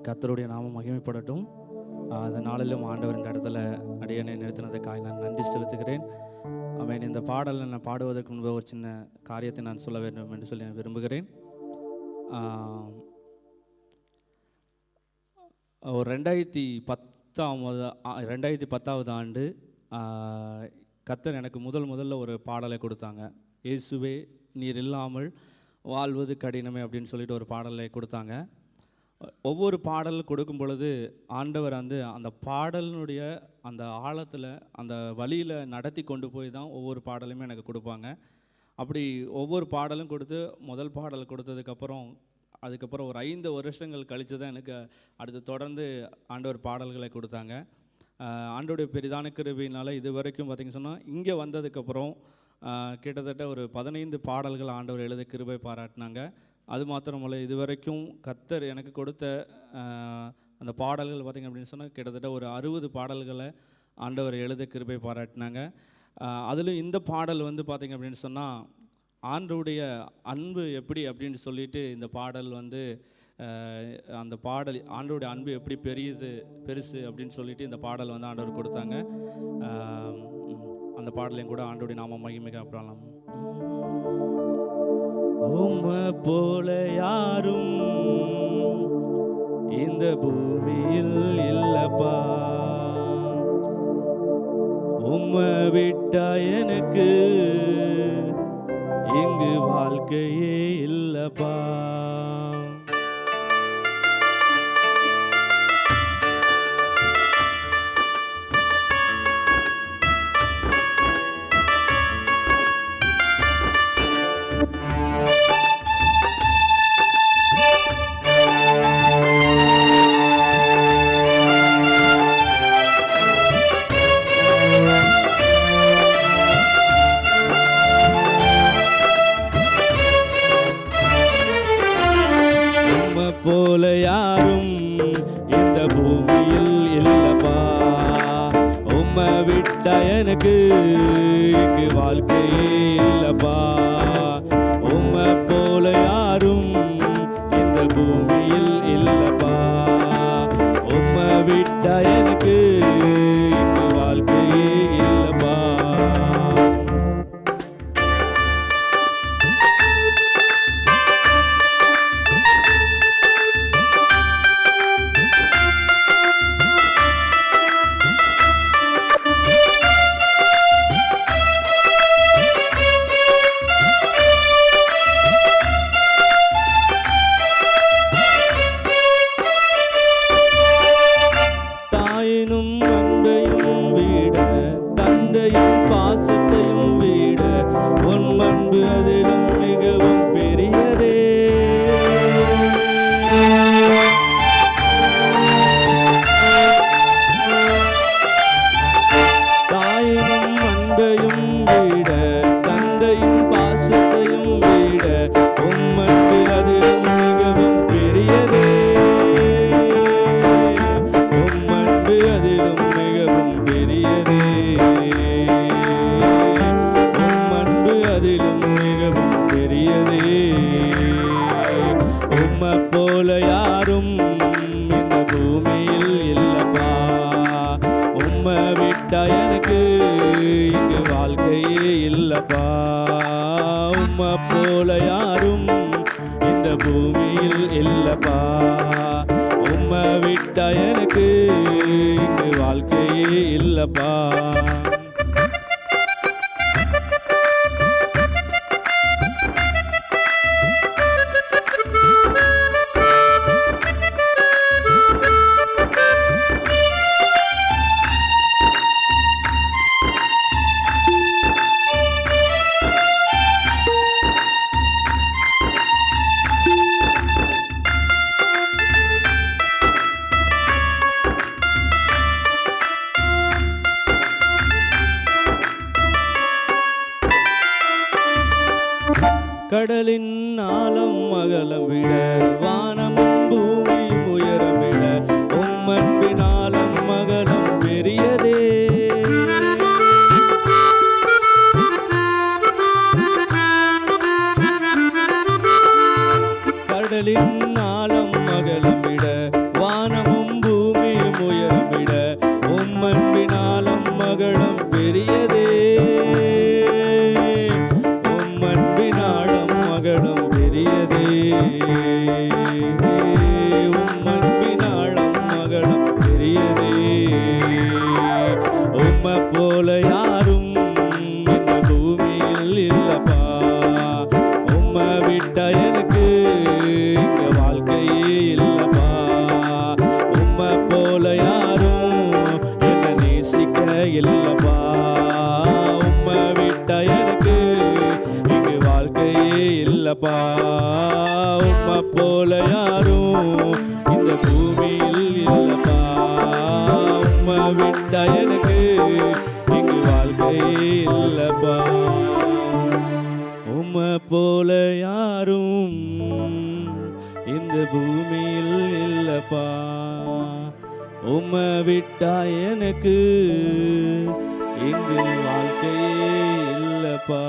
கர்த்தருடைய நாமம் மகிமைப்படட்டும். அந்த நாளிலும் ஆண்டவர் இந்த இடத்துல அடியனை நிறுத்தினதுக்காக நான் நன்றி செலுத்துகிறேன். ஆமென். இந்த பாடலை நான் பாடுவதற்கு முன்பு ஒரு சின்ன காரியத்தை நான் சொல்ல வேண்டும் என்று சொல்லி நான் விரும்புகிறேன். ஒரு 2010 ஆண்டு கர்த்தர் எனக்கு முதல்ல ஒரு பாடலை கொடுத்தாங்க. இயேசுவே நீர் இல்லாமல் வாழ்வது கடினமே அப்படின்னு சொல்லிட்டு ஒரு பாடலை கொடுத்தாங்க. ஒவ்வொரு பாடல் கொடுக்கும் பொழுது ஆண்டவர் அந்த பாடலினுடைய அந்த ஆழத்தில் அந்த வழியில் நடத்தி கொண்டு போய் தான் ஒவ்வொரு பாடலுமே எனக்கு கொடுப்பாங்க. அப்படி ஒவ்வொரு பாடலும் கொடுத்து முதல் பாடல் கொடுத்ததுக்கப்புறம் அதுக்கப்புறம் ஒரு 5 வருஷங்கள் கழித்து தான் எனக்கு அடுத்து தொடர்ந்து ஆண்டவர் பாடல்களை கொடுத்தாங்க. ஆண்டவருடைய பெரிதான கிருபையினால் இது வரைக்கும் பார்த்திங்க சொன்னால் இங்கே வந்ததுக்கப்புறம் கிட்டத்தட்ட ஒரு 15 பாடல்கள் ஆண்டவர் எழுத கிருபை பாராட்டினாங்க. அது மாத்திரமல்ல, இது வரைக்கும் கர்த்தர் எனக்கு கொடுத்த அந்த பாடல்கள் பார்த்திங்க அப்படின்னு சொன்னால் கிட்டத்தட்ட ஒரு 60 பாடல்களை ஆண்டவர் எழுத கிருபை பாராட்டினாங்க. அதிலும் இந்த பாடல் பார்த்திங்க அப்படின்னு சொன்னால் ஆண்டவருடைய அன்பு எப்படி அப்படின்னு சொல்லிட்டு இந்த பாடல் அந்த பாடல் ஆண்டவருடைய அன்பு எப்படி பெருசு அப்படின்னு சொல்லிட்டு இந்த பாடல் ஆண்டவர் கொடுத்தாங்க. அந்த பாடலையும் கூட ஆண்டவருடைய நாம மகிமைக்கு அப்புறம் உம்மை போல யாரும் இந்த பூமியில் இல்லப்பா, உம்மை விட்டா எனக்கு இங்கு வாழ்க்கையே இல்லப்பா. போல யாரும் இந்த பூமியில் இல்லப்பா, உம்மை விட்டா எனக்கு இங்கு வாழ்க்கையே இல்லப்பா. உம்மை போல யாரும் இந்த பூமியில் இல்லப்பா, உம்மை விட்டா எனக்கு இங்கு வாழ்க்கையே இல்லப்பா. அன்பையும் விட தந்தையும் பாசத்தையும் விட உன் அன்பு அதிலும் மிகவும் பெரியதே. தாயினும் அன்பையும் விட தந்தையும் பாசத்தையும் விட உன் அன்பு அதிலும் மிகவும் பெரியதே. அதிலும் மிகவும் பெரியதே, உம் அன்பு அதிலும் மிகவும் பெரியதே. உம்மை போல யாரும் இந்த பூமியில் இல்லப்பா, உம்மை விட்டா எனக்கு இங்கு வாழ்க்கையே இல்லப்பா. உம்மை போல யாரும் இந்த பூமியில் இல்லப்பா, உம்மை விட்டா எனக்கு இங்கு வாழ்க்கையே இல்லப்பா. கடலின் ஆழம் அகலம் விட வானமும் பூமி உயரம் விட உம் அன்பின் ஆழம் அகலம் பெரியதே. கடலின் ஆழம் அகலம் விட இல்லப்பா, உம்மை போல யாரும் இந்த பூமியில் இல்லப்பா, உம்மை விட்டா எனக்கு இங்கு வாழ்க்கை இல்லப்பா, உம்மை போல யாரும் இந்த பூமியில் இல்லப்பா, உம்மை விட்டா எனக்கு இங்கு வாழ்க்கையே இல்லப்பா.